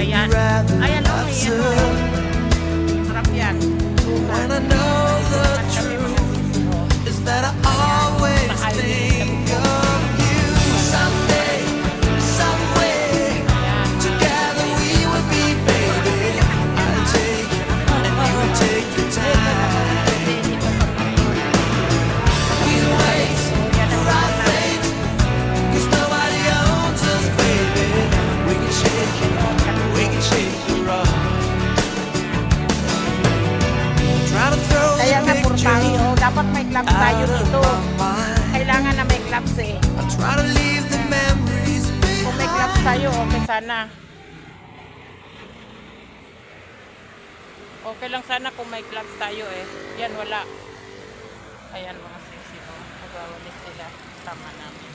Ayan. Ayan o, may ano. Sarap yan. When I know the truth is that I always think of you. Someday, some way, together we would be, baby. I'll take and you take the time. We'll wait for our fate, 'cause nobody owns us, baby. We can shake the rock. Try to throw Kaya nga the puro tayo. picture Dapat may gloves tayo out of dito. my mind. Kailangan na may gloves eh. I try to leave the memories Kung may gloves behind. tayo, okay sana. Okay lang sana kung may gloves tayo eh. Yan, wala. Ayan mga sisi. Nagwawalis sila. Sama namin.